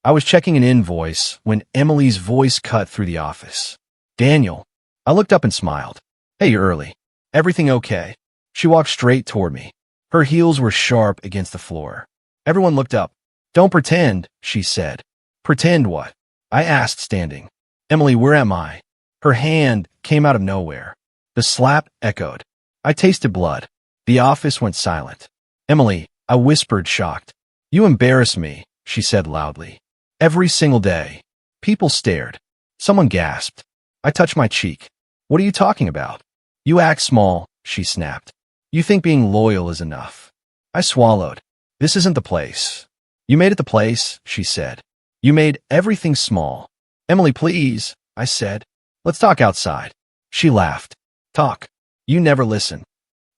I was checking an invoice when Emily's voice cut through the office. Daniel. I looked up and smiled. Hey, you're early. Everything okay? She walked straight toward me. Her heels were sharp against the floor. Everyone looked up. Don't pretend, she said. Pretend what? I asked, standing. Emily, where am I? Her hand came out of nowhere. The slap echoed. I tasted blood. The office went silent. Emily, I whispered, shocked. You embarrass me, she said loudly. Every single day. People stared. Someone gasped. I touched my cheek. What are you talking about? You act small, she snapped. You think being loyal is enough. I swallowed. This isn't the place. You made it the place, she said. You made everything small. Emily, please, I said. Let's talk outside. She laughed. Talk. You never listen.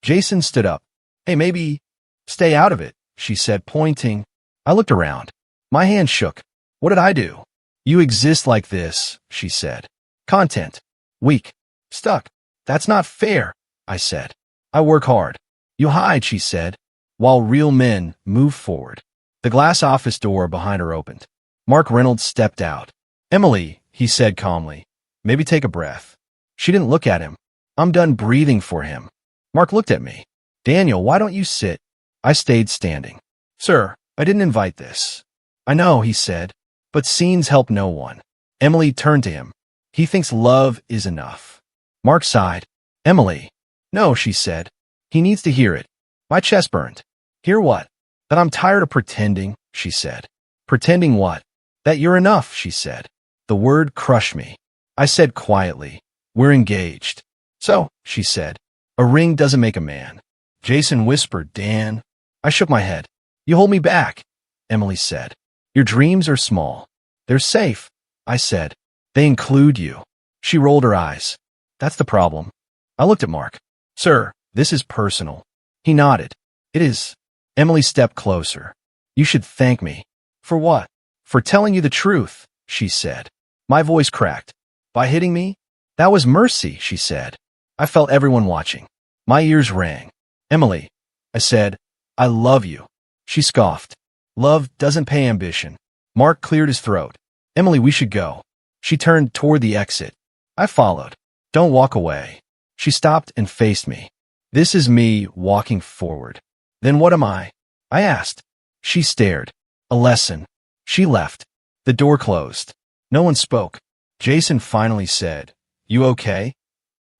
Jason stood up. Hey, maybe stay out of it, she said, pointing. I looked around. My hand shook. What did I do? You exist like this, she said. Content. Weak. Stuck. That's not fair, I said. I work hard. You hide, she said, while real men moved forward. The glass office door behind her opened. Mark Reynolds stepped out. Emily, he said calmly, maybe take a breath. She didn't look at him. I'm done breathing for him. Mark looked at me. Daniel, why don't you sit? I stayed standing. Sir, I didn't invite this. I know, he said, but scenes help no one. Emily turned to him. He thinks love is enough. Mark sighed. Emily. No, she said. He needs to hear it. My chest burned. Hear what? That I'm tired of pretending, she said. Pretending what? That you're enough, she said. The word crushed me. I said quietly, we're engaged. So, she said, a ring doesn't make a man. Jason whispered, Dan. I shook my head. You hold me back, Emily said. Your dreams are small. They're safe, I said. They include you. She rolled her eyes. That's the problem. I looked at Mark. Sir, this is personal. He nodded. It is. Emily stepped closer. You should thank me. For what? For telling you the truth, she said. My voice cracked. By hitting me? That was mercy, she said. I felt everyone watching. My ears rang. Emily, I said, I love you. She scoffed. Love doesn't pay ambition. Mark cleared his throat. Emily, we should go. She turned toward the exit. I followed. Don't walk away. She stopped and faced me. This is me walking forward. Then what am I? I asked. She stared. A lesson. She left. The door closed. No one spoke. Jason finally said, You okay?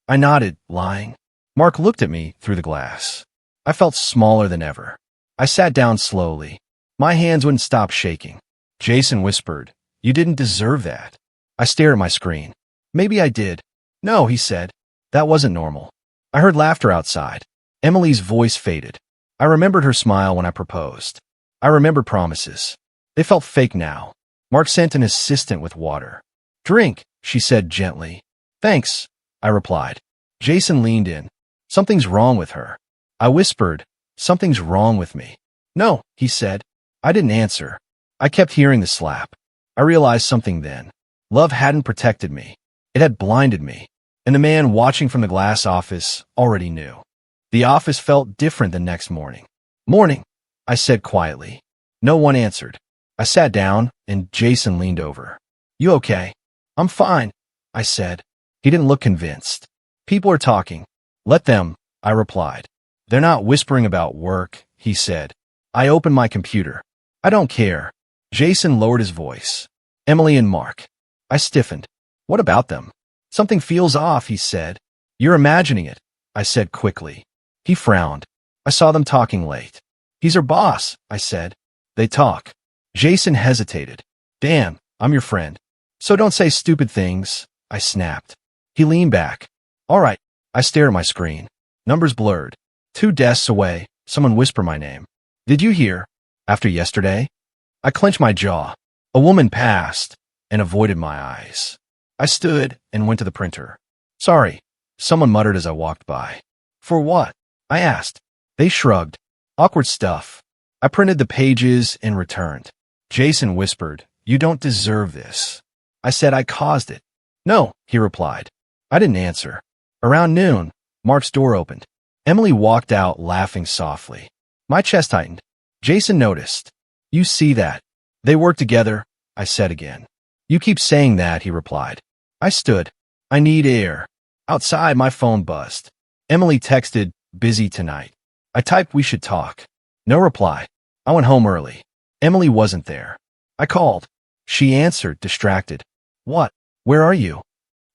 I nodded, lying. Mark looked at me through the glass. I felt smaller than ever. I sat down slowly. My hands wouldn't stop shaking. Jason whispered, You didn't deserve that. I stared at my screen. Maybe I did. No, he said. That wasn't normal. I heard laughter outside. Emily's voice faded. I remembered her smile when I proposed. I remembered promises. They felt fake now. Mark sent an assistant with water. Drink, she said gently. Thanks, I replied. Jason leaned in. Something's wrong with her. I whispered, Something's wrong with me. No, he said. I didn't answer. I kept hearing the slap. I realized something then. Love hadn't protected me. It had blinded me. And the man watching from the glass office already knew. The office felt different the next morning. Morning, I said quietly. No one answered. I sat down, and Jason leaned over. You okay? I'm fine, I said. He didn't look convinced. People are talking. Let them, I replied. They're not whispering about work, he said. I opened my computer. I don't care. Jason lowered his voice. Emily and Mark. I stiffened. What about them? Something feels off, he said. You're imagining it, I said quickly. He frowned. I saw them talking late. He's her boss, I said. They talk. Jason hesitated. Dan, I'm your friend. So don't say stupid things, I snapped. He leaned back. All right. I stared at my screen. Numbers blurred. 2 desks away, someone whispered my name. Did you hear? After yesterday? I clenched my jaw. A woman passed and avoided my eyes. I stood and went to the printer. Sorry, someone muttered as I walked by. For what? I asked. They shrugged. Awkward stuff. I printed the pages and returned. Jason whispered, You don't deserve this. I said I caused it. No, he replied. I didn't answer. Around noon, Mark's door opened. Emily walked out laughing softly. My chest tightened. Jason noticed. You see that? They work together, I said again. You keep saying that, he replied. I stood. I need air. Outside, my phone buzzed. Emily texted, busy tonight. I typed we should talk. No reply. I went home early. Emily wasn't there. I called. She answered, distracted. What? Where are you?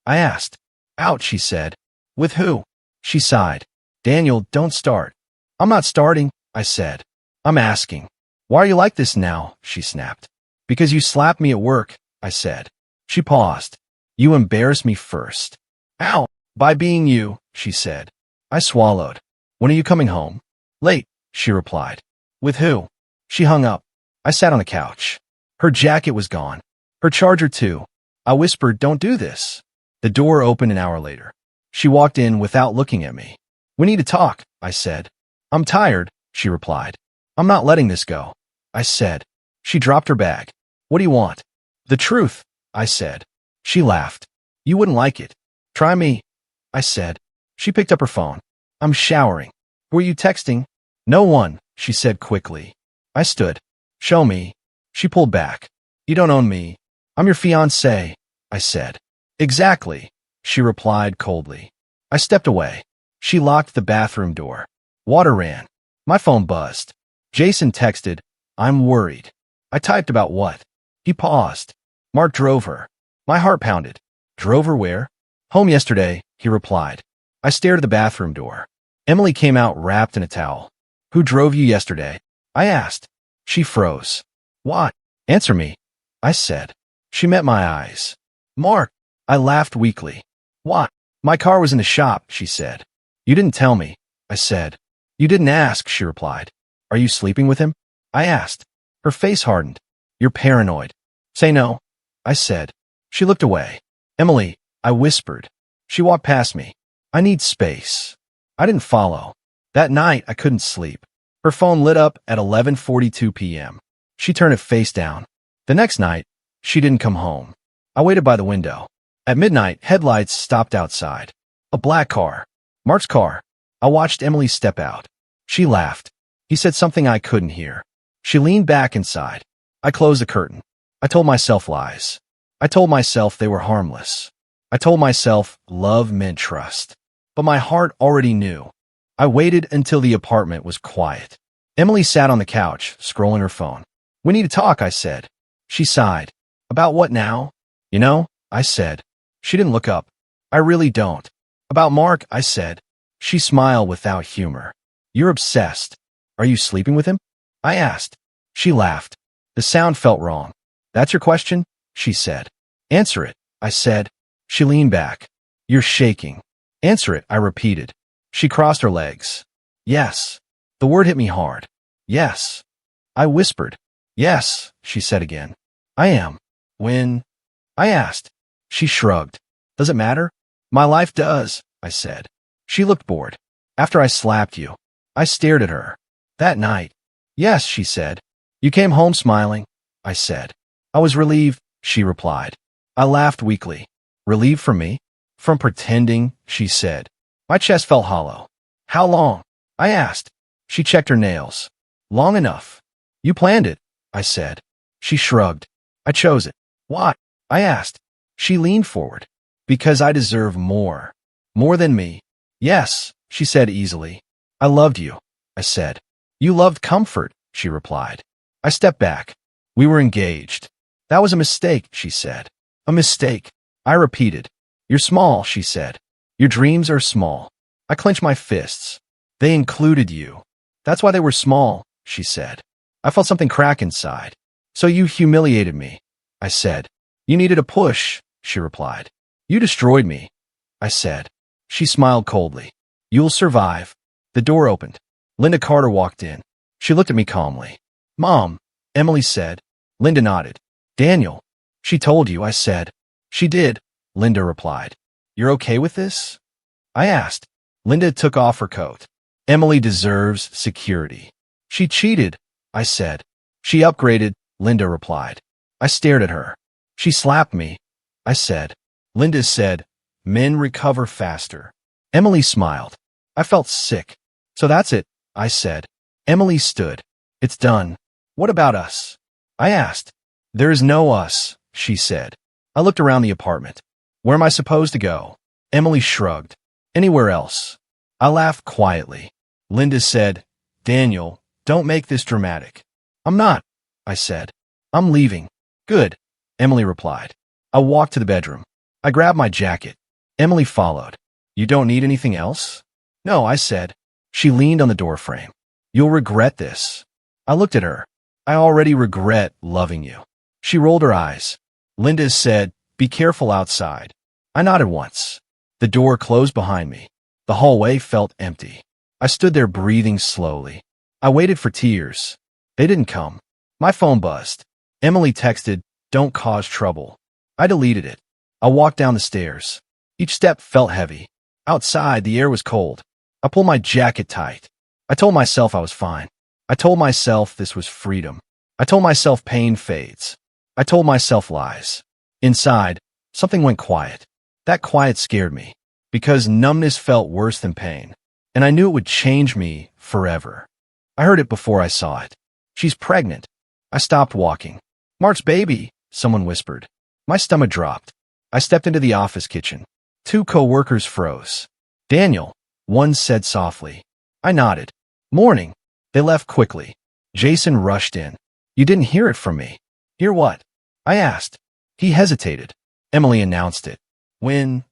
I asked. Out, she said. With who? She sighed. Daniel, don't start. I'm not starting, I said. I'm asking. Why are you like this now? She snapped. Because you slapped me at work, I said. She paused. You embarrassed me first. Ow! By being you, she said. I swallowed. When are you coming home? Late, she replied. With who? She hung up. I sat on the couch. Her jacket was gone. Her charger too. I whispered, don't do this. The door opened an hour later. She walked in without looking at me. We need to talk, I said. I'm tired, she replied. I'm not letting this go, I said. She dropped her bag. What do you want? The truth, I said. She laughed. You wouldn't like it. Try me, I said. She picked up her phone. I'm showering. Who are you texting? No one, she said quickly. I stood. Show me. She pulled back. You don't own me. I'm your fiancé, I said. Exactly, she replied coldly. I stepped away. She locked the bathroom door. Water ran. My phone buzzed. Jason texted, I'm worried. I typed about what? He paused. Mark drove her. My heart pounded. Drove her where? Home yesterday, he replied. I stared at the bathroom door. Emily came out wrapped in a towel. Who drove you yesterday? I asked. She froze. What? Answer me, I said. She met my eyes. Mark. I laughed weakly. What? My car was in the shop, she said. You didn't tell me, I said. You didn't ask, she replied. Are you sleeping with him? I asked. Her face hardened. You're paranoid. Say no, I said. She looked away. Emily, I whispered. She walked past me. I need space. I didn't follow. That night, I couldn't sleep. Her phone lit up at 11:42 p.m. She turned it face down. The next night, she didn't come home. I waited by the window. At midnight, headlights stopped outside. A black car. Mark's car. I watched Emily step out. She laughed. He said something I couldn't hear. She leaned back inside. I closed the curtain. I told myself lies. I told myself they were harmless. I told myself love meant trust. But my heart already knew. I waited until the apartment was quiet. Emily sat on the couch, scrolling her phone. We need to talk, I said. She sighed. About what now? You know, I said. She didn't look up. I really don't. About Mark, I said. She smiled without humor. You're obsessed. Are you sleeping with him? I asked. She laughed. The sound felt wrong. That's your question? She said. Answer it, I said. She leaned back. You're shaking. Answer it, I repeated. She crossed her legs. Yes. The word hit me hard. Yes. I whispered. Yes, she said again. I am. When? I asked. She shrugged. Does it matter? My life does, I said. She looked bored. After I slapped you. I stared at her. That night. Yes, she said. You came home smiling, I said. I was relieved, she replied. I laughed weakly. Relieved from me? From pretending, she said. My chest felt hollow. How long? I asked. She checked her nails. Long enough. You planned it, I said. She shrugged. I chose it. Why? I asked. She leaned forward. Because I deserve more. More than me. Yes, she said easily. I loved you, I said. You loved comfort, she replied. I stepped back. We were engaged. That was a mistake, she said. A mistake. I repeated. You're small, she said. Your dreams are small. I clenched my fists. They included you. That's why they were small, she said. I felt something crack inside. So you humiliated me, I said. You needed a push, she replied. You destroyed me, I said. She smiled coldly. You'll survive. The door opened. Linda Carter walked in. She looked at me calmly. Mom, Emily said. Linda nodded. Daniel. She told you, I said. She did, Linda replied. You're okay with this? I asked. Linda took off her coat. Emily deserves security. She cheated, I said. She upgraded, Linda replied. I stared at her. She slapped me, I said. Linda said, men recover faster. Emily smiled. I felt sick. So that's it, I said. Emily stood. It's done. What about us? I asked. There is no us, she said. I looked around the apartment. Where am I supposed to go? Emily shrugged. Anywhere else. I laughed quietly. Linda said, Daniel, don't make this dramatic. I'm not, I said. I'm leaving. Good, Emily replied. I walked to the bedroom. I grabbed my jacket. Emily followed. You don't need anything else? No, I said. She leaned on the doorframe. You'll regret this. I looked at her. I already regret loving you. She rolled her eyes. Linda said, be careful outside. I nodded once. The door closed behind me. The hallway felt empty. I stood there breathing slowly. I waited for tears. They didn't come. My phone buzzed. Emily texted, don't cause trouble. I deleted it. I walked down the stairs. Each step felt heavy. Outside, the air was cold. I pulled my jacket tight. I told myself I was fine. I told myself this was freedom. I told myself pain fades. I told myself lies. Inside, something went quiet. That quiet scared me, because numbness felt worse than pain, and I knew it would change me forever. I heard it before I saw it. She's pregnant. I stopped walking. Mark's baby, someone whispered. My stomach dropped. I stepped into the office kitchen. 2 co-workers froze. Daniel, one said softly. I nodded. Morning. They left quickly. Jason rushed in. You didn't hear it from me. Hear what? I asked. He hesitated. Emily announced it. When?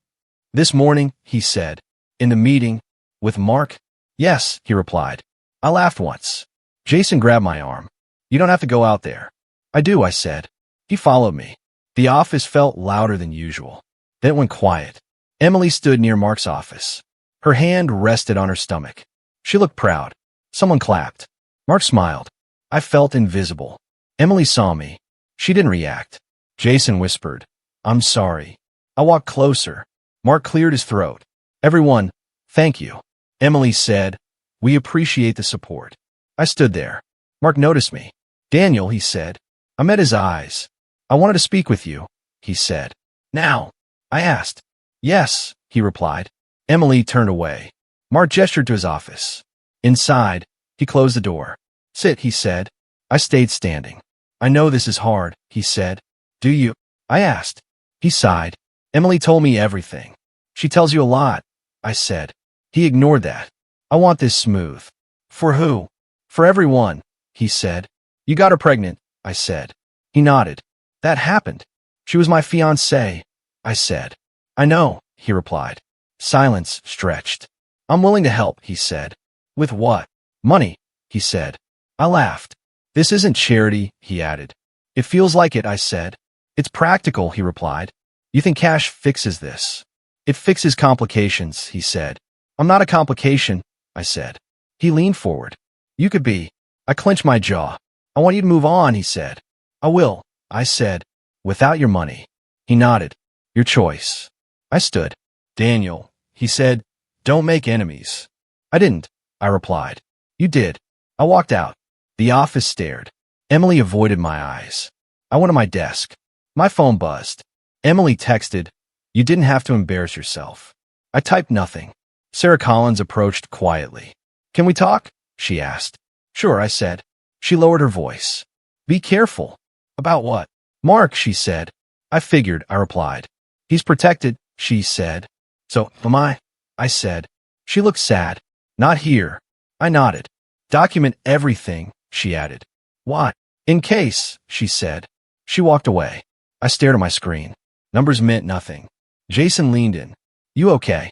This morning, he said. In the meeting? With Mark? Yes, he replied. I laughed once. Jason grabbed my arm. You don't have to go out there. I do, I said. He followed me. The office felt louder than usual. Then it went quiet. Emily stood near Mark's office. Her hand rested on her stomach. She looked proud. Someone clapped. Mark smiled. I felt invisible. Emily saw me. She didn't react. Jason whispered, I'm sorry. I walked closer. Mark cleared his throat. Everyone, thank you. Emily said, we appreciate the support. I stood there. Mark noticed me. Daniel, he said. I met his eyes. I wanted to speak with you, he said. Now? I asked. Yes, he replied. Emily turned away. Mark gestured to his office. Inside, he closed the door. Sit, he said. I stayed standing. I know this is hard, he said. Do you? I asked. He sighed. Emily told me everything. She tells you a lot, I said. He ignored that. I want this smooth. For who? For everyone, he said. You got her pregnant, I said. He nodded. That happened. She was my fiancée, I said. I know, he replied. Silence stretched. I'm willing to help, he said. With what? Money, he said. I laughed. This isn't charity, he added. It feels like it, I said. It's practical, he replied. You think cash fixes this? It fixes complications, he said. I'm not a complication, I said. He leaned forward. You could be. I clenched my jaw. I want you to move on, he said. I will, I said. Without your money. He nodded. Your choice. I stood. Daniel, he said, don't make enemies. I didn't, I replied. You did. I walked out. The office stared. Emily avoided my eyes. I went to my desk. My phone buzzed. Emily texted, you didn't have to embarrass yourself. I typed nothing. Sarah Collins approached quietly. Can we talk? She asked. Sure, I said. She lowered her voice. Be careful. About what? Mark, she said. I figured, I replied. He's protected, she said. So, am I? I said. She looked sad. Not here. I nodded. Document everything, she added. Why? In case, she said. She walked away. I stared at my screen. Numbers meant nothing. Jason leaned in. You okay?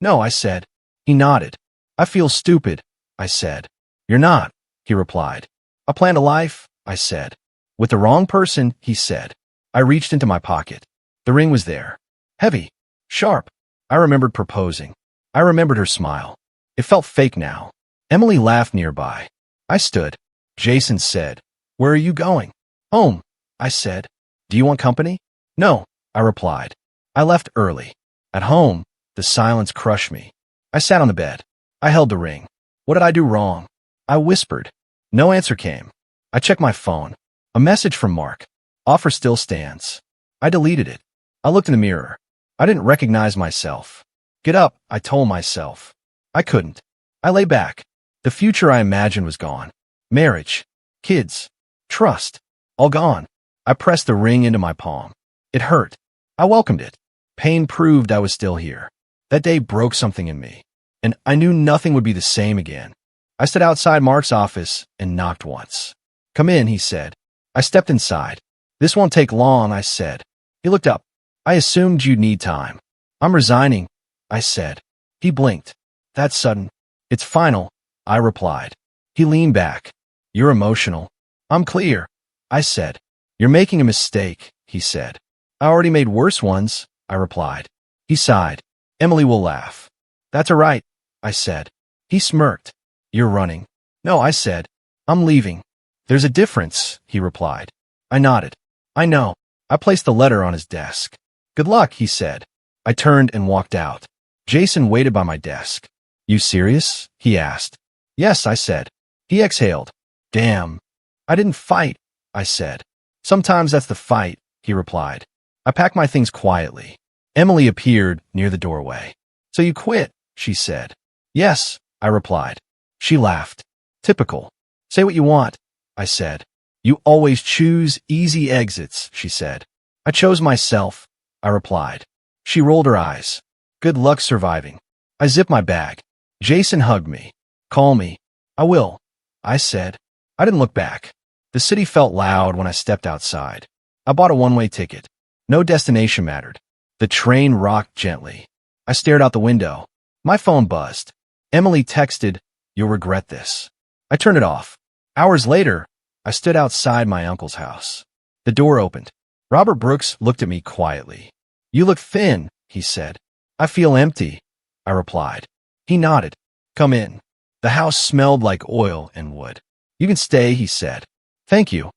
No, I said. He nodded. I feel stupid, I said. You're not, he replied. I planned a life, I said. With the wrong person, he said. I reached into my pocket. The ring was there. Heavy. Sharp. I remembered proposing. I remembered her smile. It felt fake now. Emily laughed nearby. I stood. Jason said, where are you going? Home, I said. Do you want company? No, I replied. I left early. At home, the silence crushed me. I sat on the bed. I held the ring. What did I do wrong? I whispered. No answer came. I checked my phone. A message from Mark. Offer still stands. I deleted it. I looked in the mirror. I didn't recognize myself. Get up, I told myself. I couldn't. I lay back. The future I imagined was gone. Marriage, kids, trust, all gone. I pressed the ring into my palm. It hurt. I welcomed it. Pain proved I was still here. That day broke something in me, and I knew nothing would be the same again. I stood outside Mark's office and knocked once. "Come in," he said. I stepped inside. "This won't take long," I said. He looked up. "I assumed you'd need time." "I'm resigning," I said. He blinked. "That's sudden." "It's final," I replied. He leaned back. "You're emotional." "I'm clear," I said. "You're making a mistake," he said. "I already made worse ones," I replied. He sighed. "Emily will laugh." "That's all right," I said. He smirked. "You're running." "No," I said. "I'm leaving." "There's a difference," he replied. I nodded. "I know." I placed the letter on his desk. "Good luck," he said. I turned and walked out. Jason waited by my desk. "You serious?" he asked. "Yes," I said. He exhaled. "Damn." "I didn't fight," I said. "Sometimes that's the fight," he replied. I packed my things quietly. Emily appeared near the doorway. "So you quit," she said. "Yes," I replied. She laughed. "Typical. Say what you want," I said. "You always choose easy exits," she said. "I chose myself," I replied. She rolled her eyes. "Good luck surviving." I zipped my bag. Jason hugged me. "Call me." "I will," I said. I didn't look back. The city felt loud when I stepped outside. I bought a one-way ticket. No destination mattered. The train rocked gently. I stared out the window. My phone buzzed. Emily texted, "You'll regret this." I turned it off. Hours later, I stood outside my uncle's house. The door opened. Robert Brooks looked at me quietly. "You look thin," he said. "I feel empty," I replied. He nodded. "Come in." The house smelled like oil and wood. "You can stay," he said. "Thank you,"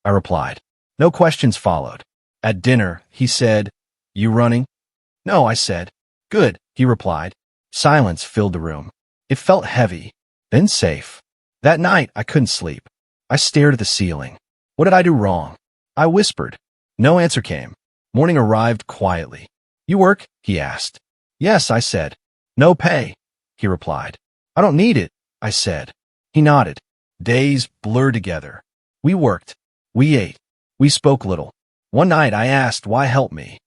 I replied. No questions followed. At dinner, he said, "You running?" "No," I said. "Good," he replied. Silence filled the room. It felt heavy, then safe. That night, I couldn't sleep. I stared at the ceiling. What did I do wrong? I whispered. No answer came. Morning arrived quietly. "You work?" he asked. "Yes," I said. "No pay," he replied. "I don't need it," I said. He nodded. Days blurred together. We worked. We ate. We spoke little. One night I asked, "Why help me?"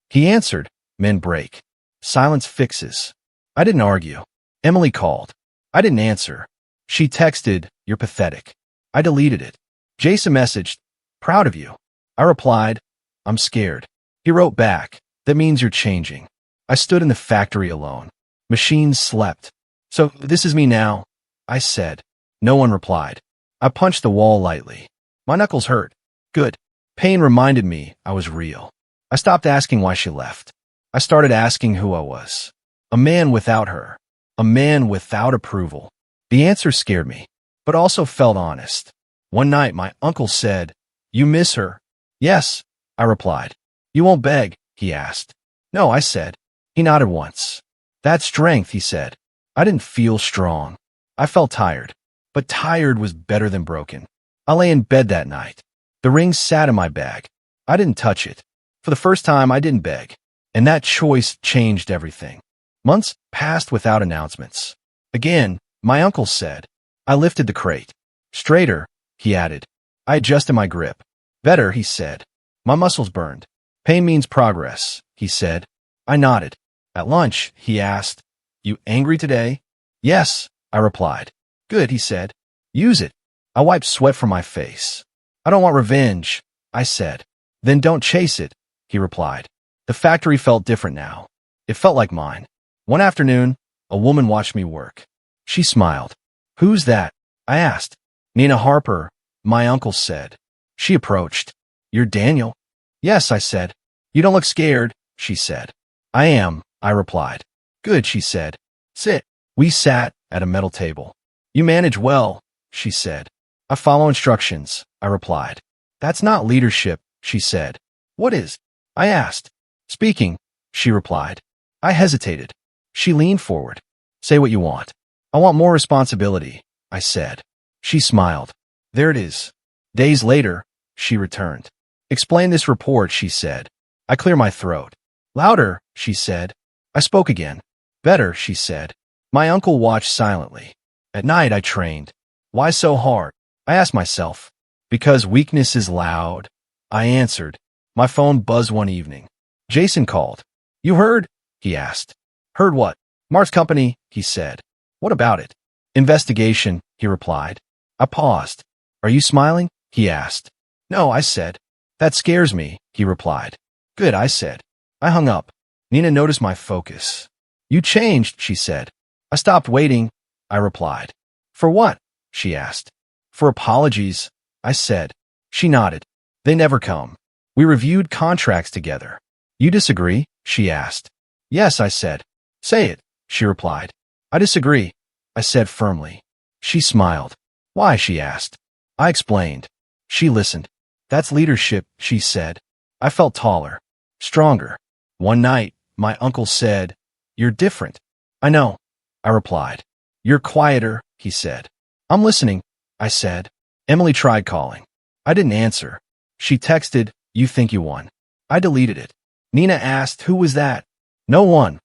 He answered, "Men break. Silence fixes." I didn't argue. Emily called. I didn't answer. She texted, "You're pathetic." I deleted it. Jason messaged, "Proud of you." I replied, "I'm scared." He wrote back, "That means you're changing." I stood in the factory alone. Machines slept. "So this is me now," I said. No one replied. I punched the wall lightly. My knuckles hurt. Good. Pain reminded me I was real. I stopped asking why she left. I started asking who I was. A man without her. A man without approval. The answer scared me, but also felt honest. One night, my uncle said, "You miss her?" "Yes," I replied. "You won't beg?" he asked. "No," I said. He nodded once. "That's strength," he said. I didn't feel strong. I felt tired, but tired was better than broken. I lay in bed that night. The ring sat in my bag. I didn't touch it. For the first time, I didn't beg. And that choice changed everything. Months passed without announcements. Again, my uncle said. I lifted the crate. "Straighter," he added. I adjusted my grip. "Better," he said. My muscles burned. "Pain means progress," he said. I nodded. At lunch, he asked, "You angry today?" "Yes," I replied. "Good," he said. "Use it." I wiped sweat from my face. "I don't want revenge," I said. "Then don't chase it," he replied. The factory felt different now. It felt like mine. One afternoon, a woman watched me work. She smiled. "Who's that?" I asked. "Nina Harper," my uncle said. She approached. "You're Daniel?" "Yes," I said. "You don't look scared," she said. "I am," I replied. "Good," she said. "Sit." We sat at a metal table. "You manage well," she said. "I follow instructions," I replied. "That's not leadership," she said. "What is?" I asked. "Speaking," she replied. I hesitated. She leaned forward. "Say what you want." "I want more responsibility," I said. She smiled. "There it is." Days later, she returned. "Explain this report," she said. I cleared my throat. "Louder," she said. I spoke again. "Better," she said. My uncle watched silently. At night, I trained. Why so hard? I asked myself. Because weakness is loud. I answered. My phone buzzed one evening. Jason called. You heard? He asked. Heard what? Mark's company, he said. What about it? Investigation, he replied. I paused. Are you smiling? He asked. No, I said. That scares me, he replied. Good, I said. I hung up. Nina noticed my focus. You changed, she said. I stopped waiting, I replied. For what? She asked. For apologies, I said. She nodded. They never come. We reviewed contracts together. You disagree? She asked. Yes, I said. Say it, she replied. I disagree, I said firmly. She smiled. Why? She asked. I explained. She listened. That's leadership, she said. I felt taller, stronger. One night, my uncle said, You're different. I know, I replied. You're quieter, he said. I'm listening, I said. Emily tried calling. I didn't answer. She texted, You think you won. I deleted it. Nina asked, Who was that? No one,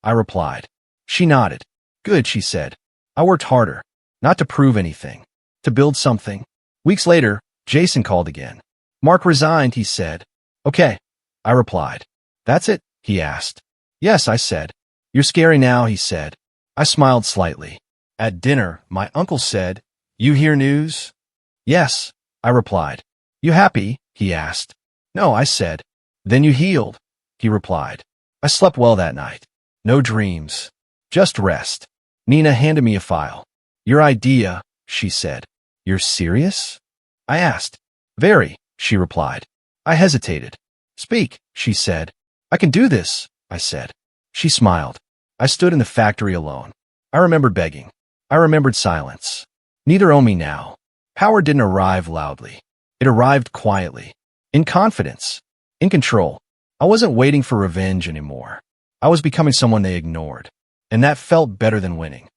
I replied. She nodded. Good, she said. I worked harder, not to prove anything, to build something. Weeks later, Jason called again. Mark resigned, he said. Okay, I replied. That's it? He asked. Yes, I said. You're scary now, he said. I smiled slightly. At dinner, my uncle said, You hear news? Yes, I replied. You happy? He asked. No, I said. Then you healed, he replied. I slept well that night. No dreams. Just rest. Nina handed me a file. Your idea, she said. You're serious? I asked. Very, she replied. I hesitated. Speak, she said. I can do this, I said. She smiled. I stood in the factory alone. I remembered begging. I remembered silence. Neither owe me now. Power didn't arrive loudly. It arrived quietly. In confidence. In control. I wasn't waiting for revenge anymore. I was becoming someone they ignored. And that felt better than winning.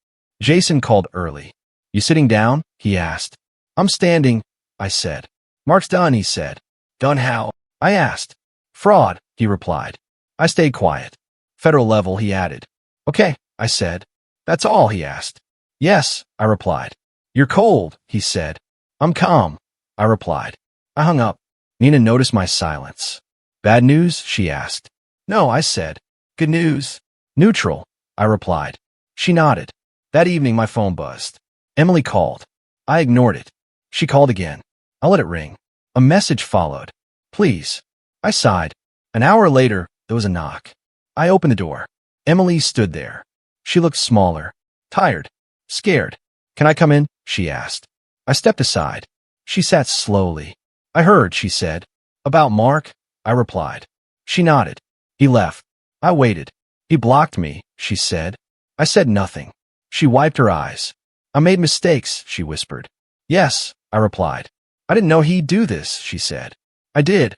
Jason called early. You sitting down? He asked. I'm standing, I said. Mark's done, he said. Done how? I asked. Fraud, he replied. I stayed quiet. Federal level, he added. Okay, I said. That's all, he asked. Yes, I replied. You're cold, he said. I'm calm, I replied. I hung up. Nina noticed my silence. Bad news? She asked. No, I said. Good news. Neutral, I replied. She nodded. That evening, my phone buzzed. Emily called. I ignored it. She called again. I let it ring. A message followed. Please. I sighed. An hour later, there was a knock. I opened the door. Emily stood there. She looked smaller, tired, scared. Can I come in? She asked. I stepped aside. She sat slowly. I heard, she said. About Mark? I replied. She nodded. He left. I waited. He blocked me, she said. I said nothing. She wiped her eyes. I made mistakes, she whispered. Yes, I replied. I didn't know he'd do this, she said. I did,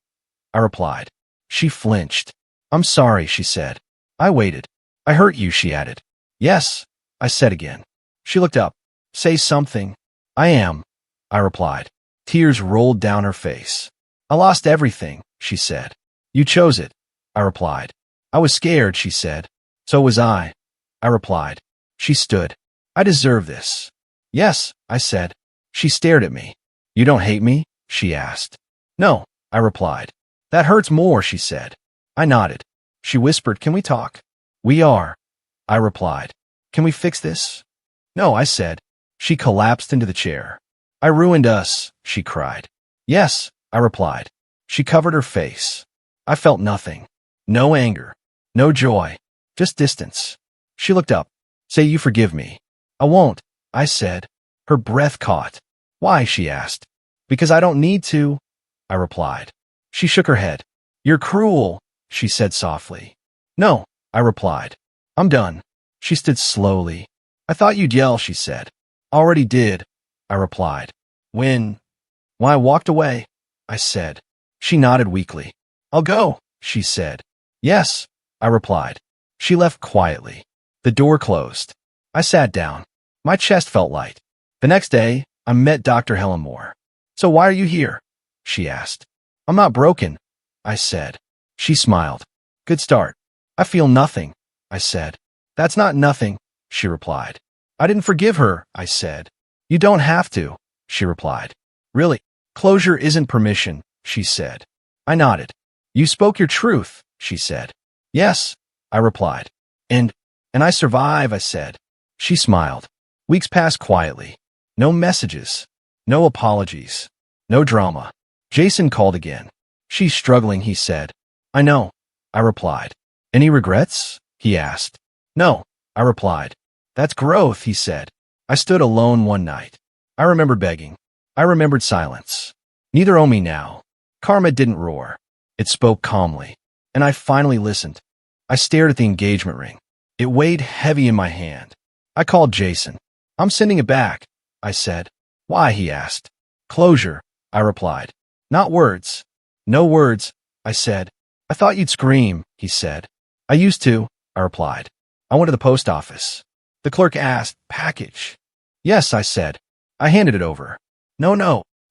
I replied. She flinched. I'm sorry, she said. I waited. I hurt you, she added. Yes, I said again. She looked up. Say something. I am, I replied. Tears rolled down her face. I lost everything, she said. You chose it, I replied. I was scared, she said. So was I replied. She stood. I deserve this. Yes, I said. She stared at me. You don't hate me? She asked. No, I replied. That hurts more, she said. I nodded. She whispered, Can we talk? We are, I replied. Can we fix this? No, I said. She collapsed into the chair. I ruined us, she cried. Yes, I replied. She covered her face. I felt nothing. No anger. No joy. Just distance. She looked up. Say you forgive me. I won't, I said. Her breath caught. Why? She asked. Because I don't need to, I replied. She shook her head. You're cruel, she said softly. No, I replied. I'm done. She stood slowly. I thought you'd yell, she said. Already did, I replied. When I walked away, I said. She nodded weakly. I'll go, she said. Yes, I replied. She left quietly. The door closed. I sat down. My chest felt light. The next day, I met Dr. Helen Moore. So why are you here? She asked. I'm not broken, I said. She smiled. Good start. I feel nothing, I said. That's not nothing, she replied. I didn't forgive her, I said. You don't have to, she replied. Really? Closure isn't permission, she said. I nodded. You spoke your truth, she said. Yes, I replied. And I survive, I said. She smiled. Weeks passed quietly. No messages. No apologies. No drama. Jason called again. She's struggling, he said. I know, I replied. Any regrets? He asked. No, I replied. That's growth, he said. I stood alone one night. I remembered begging. I remembered silence. Neither owe me now. Karma didn't roar. It spoke calmly. And I finally listened. I stared at the engagement ring. It weighed heavy in my hand. I called Jason. I'm sending it back, I said. Why, he asked. Closure, I replied. Not words. No words, I said. I thought you'd scream, he said. I used to, I replied. I went to the post office. The clerk asked, package. Yes, I said. I handed it over. No,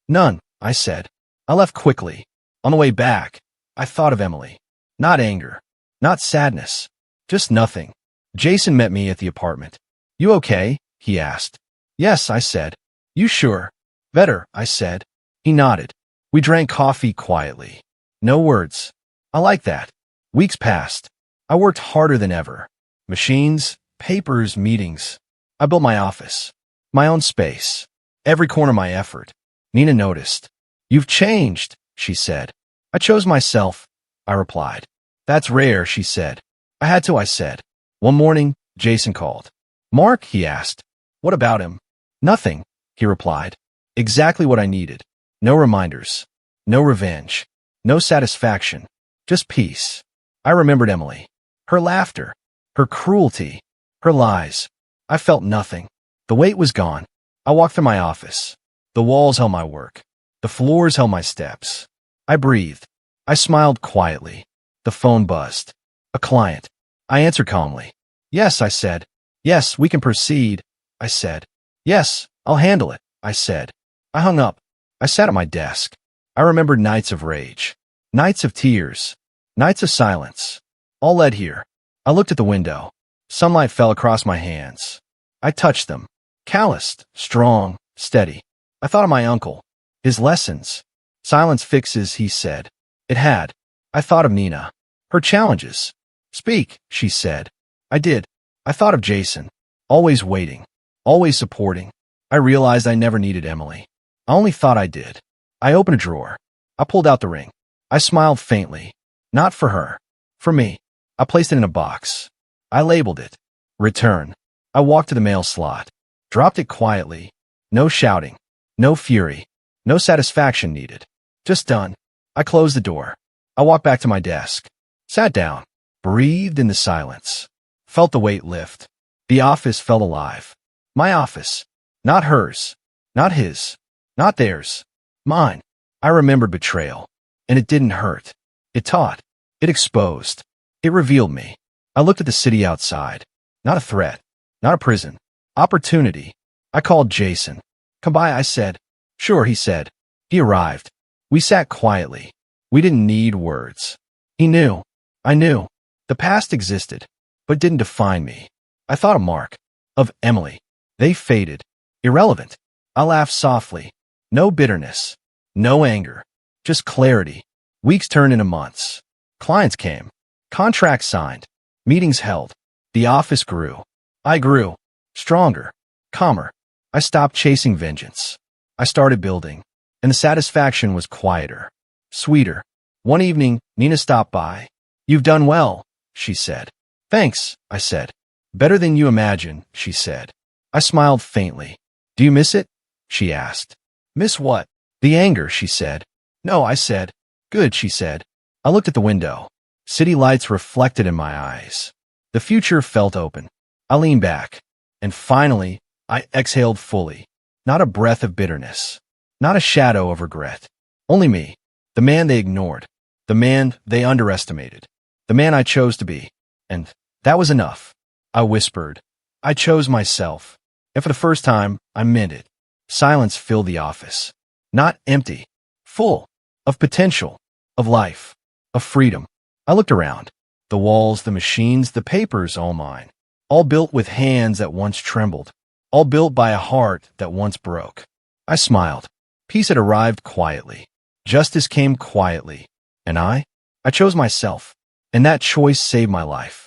none, I said. I left quickly. On the way back, I thought of Emily. Not anger. Not sadness. Just nothing. Jason met me at the apartment. You okay? He asked. Yes, I said. You sure? Better, I said. He nodded. We drank coffee quietly. No words. I like that. Weeks passed. I worked harder than ever. Machines, papers, meetings. I built my office. My own space. Every corner of my effort. Nina noticed. You've changed, she said. I chose myself, I replied. That's rare, she said. I had to, I said. One morning, Jason called. Mark, he asked. What about him? Nothing, he replied. Exactly what I needed. No reminders. No revenge. No satisfaction. Just peace. I remembered Emily. Her laughter. Her cruelty. Her lies. I felt nothing. The weight was gone. I walked through my office. The walls held my work. The floors held my steps. I breathed. I smiled quietly. The phone buzzed. A client. I answered calmly. Yes, I said. Yes, we can proceed, I said. Yes, I'll handle it, I said. I hung up. I sat at my desk. I remembered nights of rage. Nights of tears. Nights of silence. All led here. I looked at the window. Sunlight fell across my hands. I touched them. Calloused, strong, steady. I thought of my uncle. His lessons. Silence fixes, he said. It had. I thought of Nina. Her challenges. Speak, she said. I did. I thought of Jason. Always waiting. Always supporting. I realized I never needed Emily. I only thought I did. I opened a drawer. I pulled out the ring. I smiled faintly. Not for her. For me. I placed it in a box. I labeled it. Return. I walked to the mail slot. Dropped it quietly. No shouting. No fury. No satisfaction needed. Just done. I closed the door. I walked back to my desk. Sat down. Breathed in the silence. Felt the weight lift. The office felt alive. My office. Not hers. Not his. Not theirs. Mine. I remembered betrayal. And it didn't hurt. It taught. It exposed. It revealed me. I looked at the city outside. Not a threat. Not a prison. Opportunity. I called Jason. Come by, I said. Sure, he said. He arrived. We sat quietly. We didn't need words. He knew. I knew. The past existed, but didn't define me. I thought of Mark. Of Emily. They faded. Irrelevant. I laughed softly. No bitterness. No anger. Just clarity. Weeks turned into months. Clients came. Contracts signed. Meetings held. The office grew. I grew. Stronger. Calmer. I stopped chasing vengeance. I started building. And the satisfaction was quieter. Sweeter. One evening, Nina stopped by. You've done well, she said. Thanks, I said. Better than you imagine, she said. I smiled faintly. Do you miss it? She asked. Miss what? The anger, she said. No, I said. Good, she said. I looked at the window. City lights reflected in my eyes. The future felt open. I leaned back. And finally, I exhaled fully. Not a breath of bitterness. Not a shadow of regret. Only me. The man they ignored. The man they underestimated. The man I chose to be. And that was enough. I whispered. I chose myself. And for the first time, I meant it. Silence filled the office. Not empty. Full. Of potential. Of life. Of freedom. I looked around. The walls, the machines, the papers, all mine. All built with hands that once trembled. All built by a heart that once broke. I smiled. Peace had arrived quietly. Justice came quietly. And I chose myself. And that choice saved my life.